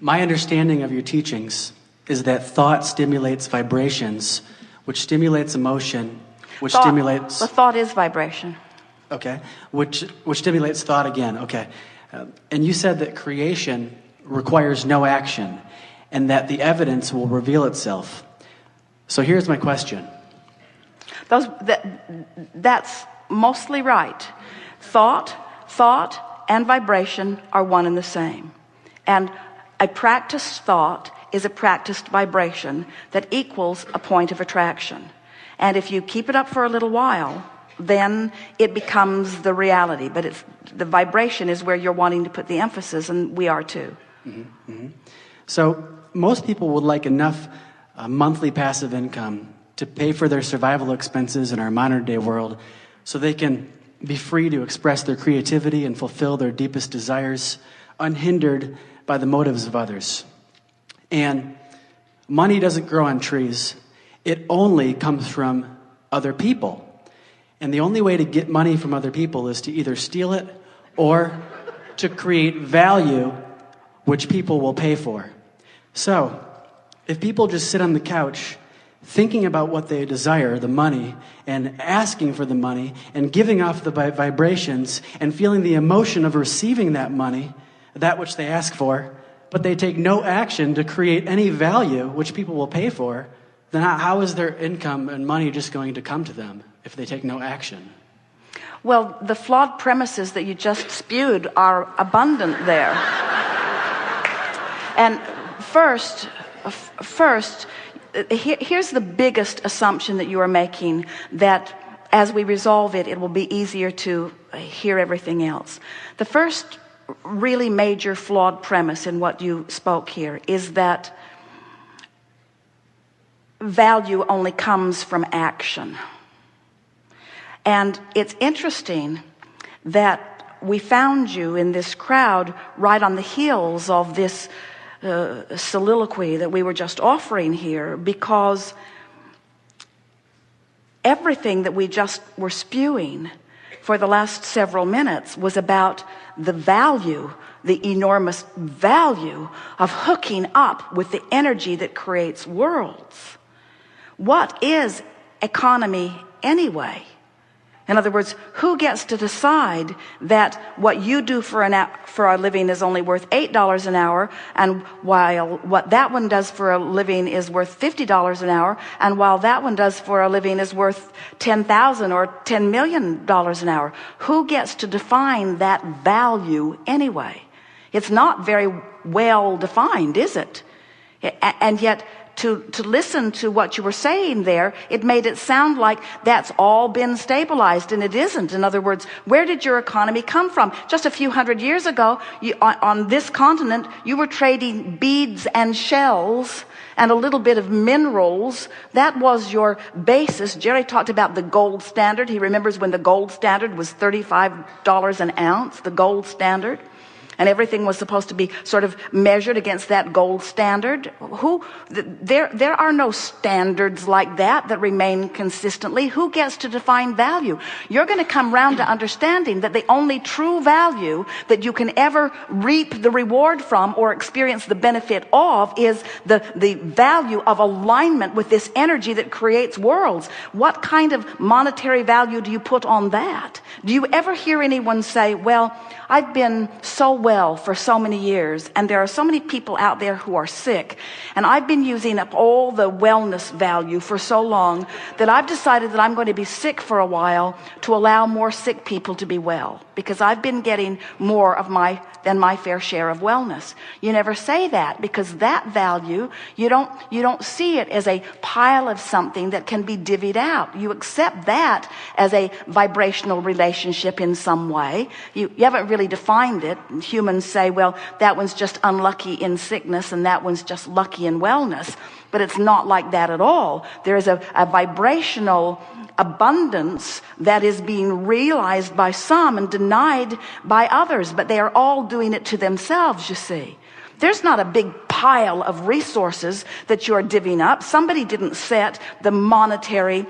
My understanding of your teachings is that thought stimulates vibrations, which stimulates emotion, which stimulates... The thought is vibration. Okay. Which stimulates thought again. Okay. And you said that creation requires no action and that the evidence will reveal itself. So here's my question. That's mostly right. Thought and vibration are one and the same. And a practiced thought is a practiced vibration that equals a point of attraction. And if you keep it up for a little while, then it becomes the reality. But the vibration is where you're wanting to put the emphasis, and we are too. Mm-hmm. Mm-hmm. So most people would like enough monthly passive income to pay for their survival expenses in our modern day world so they can be free to express their creativity and fulfill their deepest desires unhindered by the motives of others. And money doesn't grow on trees. It only comes from other people. And the only way to get money from other people is to either steal it or to create value which people will pay for. So, if people just sit on the couch thinking about what they desire, the money, and asking for the money, and giving off the vibrations, and feeling the emotion of receiving that money, that which they ask for, but they take no action to create any value which people will pay for, then how is their income and money just going to come to them if they take no action? Well, the flawed premises that you just spewed are abundant there. And first, here's the biggest assumption that you are making, that as we resolve it, it will be easier to hear everything else. The first really major flawed premise in what you spoke here is that value only comes from action. And it's interesting that we found you in this crowd right on the heels of this soliloquy that we were just offering here, because everything that we just were spewing for the last several minutes was about the value, the enormous value of hooking up with the energy that creates worlds. What is economy anyway? In other words, who gets to decide that what you do for a living is only worth $8 an hour, and while what that one does for a living is worth $50 an hour, and while that one does for a living is worth $10,000 or $10 million an hour? Who gets to define that value anyway? It's not very well defined, is it? And yet, to listen to what you were saying there, it made it sound like that's all been stabilized, and it isn't. In other words, where did your economy come from? Just a few hundred years ago, on this continent, you were trading beads and shells and a little bit of minerals. That was your basis. Jerry talked about the gold standard. He remembers when the gold standard was $35 an ounce, the gold standard. And everything was supposed to be sort of measured against that gold standard. There are no standards like that remain consistently. Who gets to define value? You're going to come round to understanding that the only true value that you can ever reap the reward from or experience the benefit of is the value of alignment with this energy that creates worlds. What kind of monetary value do you put on that? Do you ever hear anyone say, well, I've been so well for so many years, and there are so many people out there who are sick, and I've been using up all the wellness value for so long that I've decided that I'm going to be sick for a while to allow more sick people to be well, because I've been getting more of than my fair share of wellness. You never say that, because that value, you don't see it as a pile of something that can be divvied out. You accept that as a vibrational relationship in some way. You haven't really defined it. Humans say, well, that one's just unlucky in sickness and that one's just lucky in wellness. But it's not like that at all. There is a vibrational abundance that is being realized by some and denied by others, but they are all doing it to themselves, you see. There's not a big pile of resources that you're divvying up. Somebody didn't set the monetary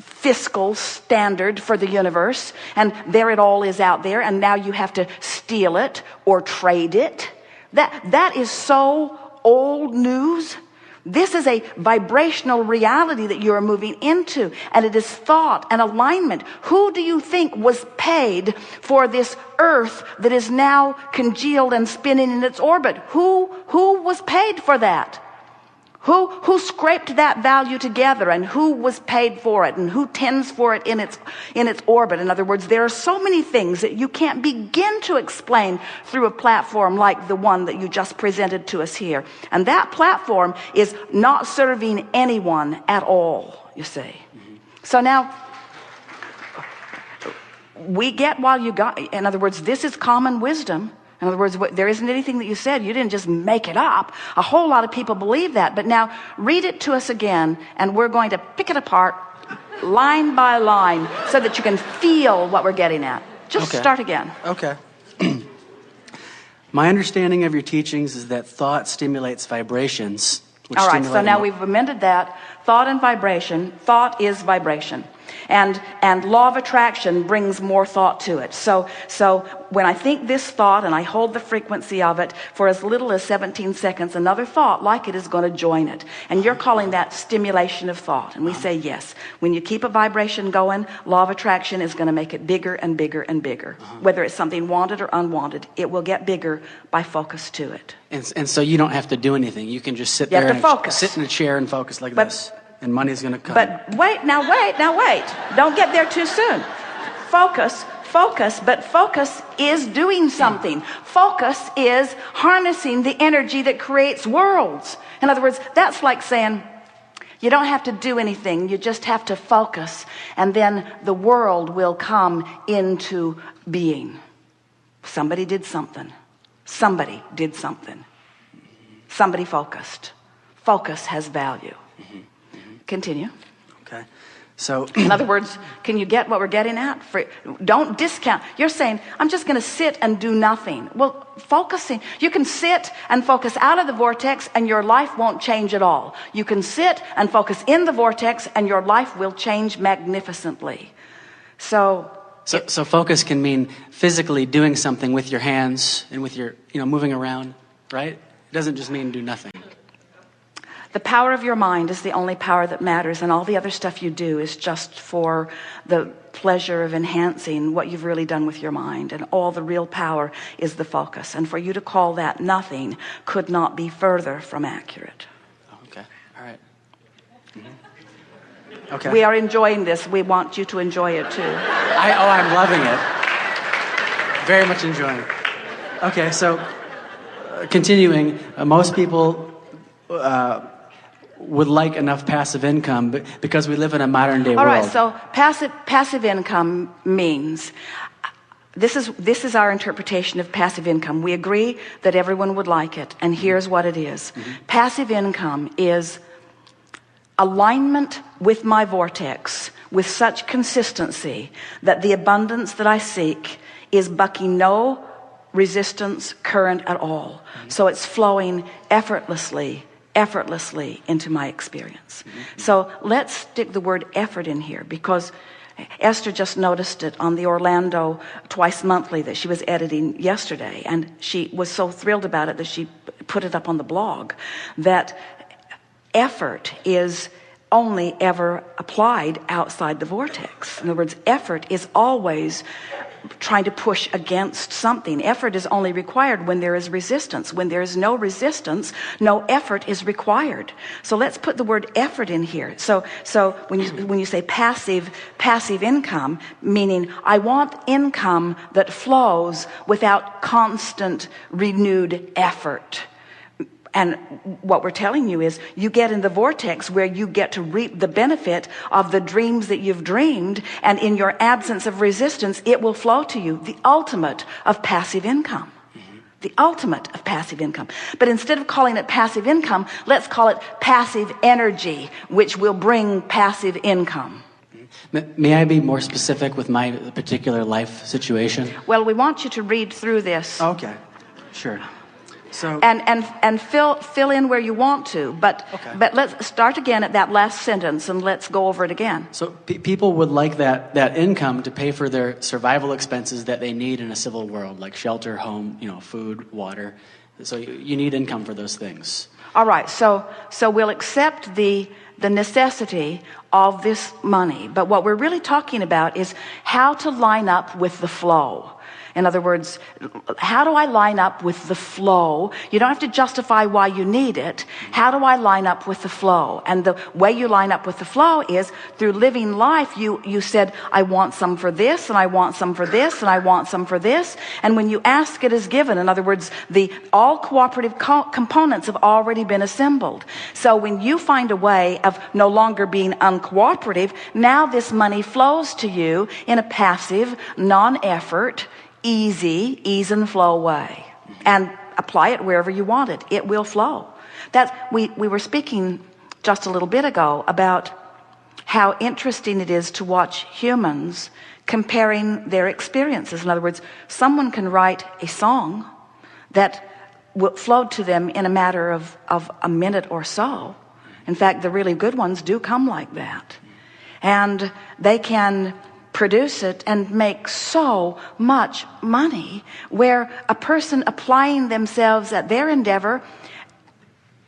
fiscal standard for the universe, and there it all is out there, and now you have to steal it or trade it. That is so old news. This is a vibrational reality that you are moving into, and it is thought and alignment. Who do you think was paid for this earth that is now congealed and spinning in its orbit? Who was paid for that? Who scraped that value together, and who was paid for it, and who tends for it in its orbit? In other words, there are so many things that you can't begin to explain through a platform like the one that you just presented to us here. And that platform is not serving anyone at all, you see. So now, we get while you got, in other words, this is common wisdom. In other words, there isn't anything that you said. You didn't just make it up. A whole lot of people believe that. But now read it to us again, and we're going to pick it apart line by line so that you can feel what we're getting at. Just start again. Okay. My understanding of your teachings is that thought stimulates vibrations. All right, so now we've amended that. Thought and vibration. Thought is vibration. And law of attraction brings more thought to it. So when I think this thought and I hold the frequency of it for as little as 17 seconds, another thought like it is going to join it. And you're calling that stimulation of thought. And we say yes. When you keep a vibration going, law of attraction is going to make it bigger and bigger and bigger. Whether it's something wanted or unwanted, it will get bigger by focus to it. And so you don't have to do anything. You can just sit there and sit in a chair and focus like this. And money's going to come. But wait. Don't get there too soon. Focus, but focus is doing something. Focus is harnessing the energy that creates worlds. In other words, that's like saying, you don't have to do anything. You just have to focus. And then the world will come into being. Somebody did something. Somebody focused. Focus has value. Continue. Okay. So, in other words, can you get what we're getting at? Don't discount. You're saying, I'm just going to sit and do nothing. Well, focusing. You can sit and focus out of the vortex and your life won't change at all. You can sit and focus in the vortex and your life will change magnificently. So focus can mean physically doing something with your hands and with your, moving around, right? It doesn't just mean do nothing. The power of your mind is the only power that matters, and all the other stuff you do is just for the pleasure of enhancing what you've really done with your mind. And all the real power is the focus. And for you to call that nothing could not be further from accurate. Okay. All right. Mm-hmm. Okay. We are enjoying this. We want you to enjoy it too. I'm loving it. Very much enjoying it. Okay, so continuing, most people would like enough passive income because we live in a modern day world. All right, so passive income means, this is our interpretation of passive income. We agree that everyone would like it, and here's what it is. Passive income is alignment with my vortex with such consistency that the abundance that I seek is bucking no resistance current at all. So it's flowing effortlessly into my experience. So let's stick the word effort in here, because Esther just noticed it on the Orlando Twice Monthly that she was editing yesterday, and she was so thrilled about it that she put it up on the blog, that effort is only ever applied outside the vortex. In other words, effort is always trying to push against something. Effort is only required when there is resistance. When there is no resistance, no effort is required. So let's put the word effort in here. So when you say passive income, meaning I want income that flows without constant renewed effort. And what we're telling you is you get in the vortex where you get to reap the benefit of the dreams that you've dreamed, and in your absence of resistance, it will flow to you, the ultimate of passive income. The ultimate of passive income. But instead of calling it passive income, let's call it passive energy, which will bring passive income. May I be more specific with my particular life situation? Well, we want you to read through this. Okay, sure. So, and fill in where you want to, but let's start again at that last sentence and let's go over it again. So people would like that income to pay for their survival expenses that they need in a civil world, like shelter, home, food, water, So you need income for those things. All right, so we'll accept the necessity of this money, but what we're really talking about is how to line up with the flow. In other words, how do I line up with the flow? You don't have to justify why you need it. How do I line up with the flow? And the way you line up with the flow is through living life. You said, I want some for this, and I want some for this, and I want some for this. And when you ask, it is given. In other words, all cooperative components have already been assembled. So when you find a way of no longer being uncooperative, now this money flows to you in a passive, non-effort, ease and flow way, and apply it wherever you want it. It will flow. We were speaking just a little bit ago about how interesting it is to watch humans comparing their experiences. In other words, someone can write a song that flowed to them in a matter of a minute or so. In fact, the really good ones do come like that, and they can produce it and make so much money, where a person applying themselves at their endeavor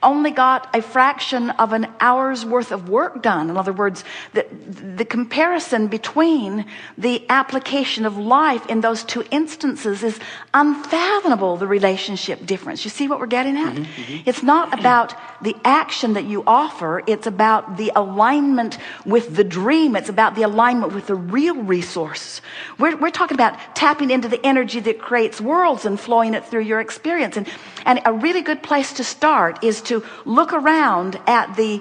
only got a fraction of an hour's worth of work done. In other words, the comparison between the application of life in those two instances is unfathomable, the relationship difference. You see what we're getting at? It's not about the action that you offer. It's about the alignment with the dream. It's about the alignment with the real resource. We're talking about tapping into the energy that creates worlds and flowing it through your experience. And a really good place to start is to look around at the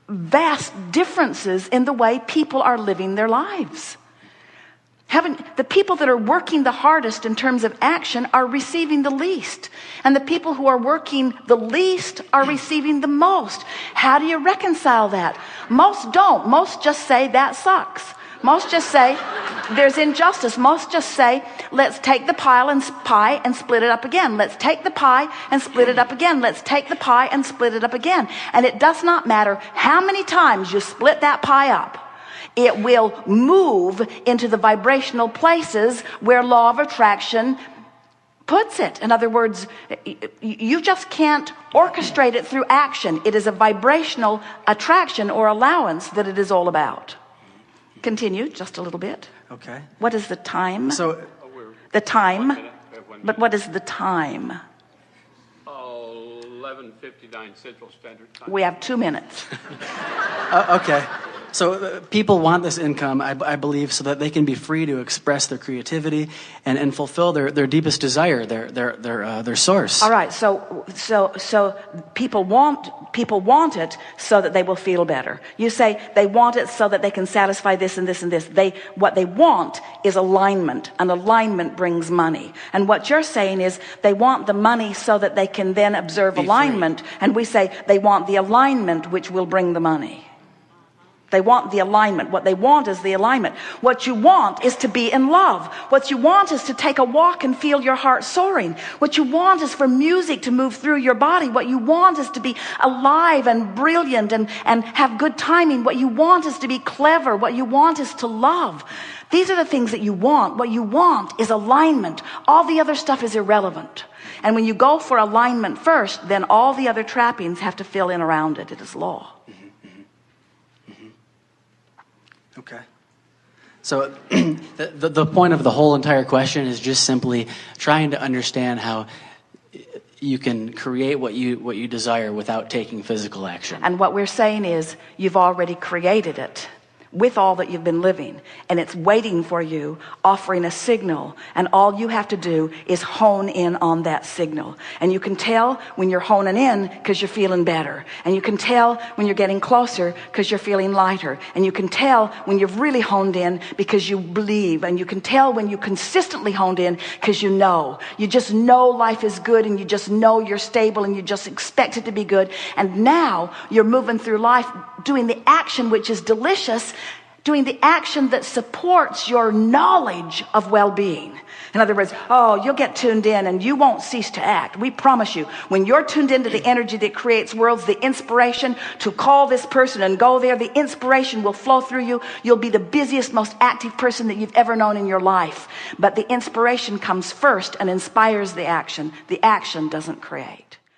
vast differences in the way people are living their lives. The people that are working the hardest in terms of action are receiving the least, and the people who are working the least are receiving the most. How do you reconcile that? Most don't. Most just say that sucks. Most just say there's injustice. Most just say, let's take the pie and split it up again. Let's take the pie and split it up again. Let's take the pie and split it up again. And it does not matter how many times you split that pie up. It will move into the vibrational places where law of attraction puts it. In other words, you just can't orchestrate it through action. It is a vibrational attraction or allowance that it is all about. Continue just a little bit. Okay. What is the time? So the time. But what is the time? 11:59 Central Standard Time. We have 2 minutes. Okay. So people want this income, I believe, so that they can be free to express their creativity and fulfill their deepest desire, their source. All right. So people want it so that they will feel better. You say they want it so that they can satisfy this and this and this. What they want is alignment, and alignment brings money. And what you're saying is they want the money so that they can then observe alignment. And we say they want the alignment which will bring the money. They want the alignment. What they want is the alignment. What you want is to be in love. What you want is to take a walk and feel your heart soaring. What you want is for music to move through your body. What you want is to be alive and brilliant and have good timing. What you want is to be clever. What you want is to love. These are the things that you want. What you want is alignment. All the other stuff is irrelevant. And when you go for alignment first, then all the other trappings have to fill in around it. It is law. Okay. So the point of the whole entire question is just simply trying to understand how you can create what you desire without taking physical action. And what we're saying is you've already created it with all that you've been living, and it's waiting for you, offering a signal, and all you have to do is hone in on that signal. And you can tell when you're honing in because you're feeling better, and you can tell when you're getting closer because you're feeling lighter, and you can tell when you've really honed in because you believe, and you can tell when you consistently honed in because you just know life is good, and you just know you're stable, and you just expect it to be good. And now you're moving through life doing the action which is delicious doing the action that supports your knowledge of well-being. In other words, oh, you'll get tuned in and you won't cease to act. We promise you, when you're tuned into the energy that creates worlds, the inspiration to call this person and go there, the inspiration will flow through you. You'll be the busiest, most active person that you've ever known in your life. But the inspiration comes first and inspires the action. The action doesn't create.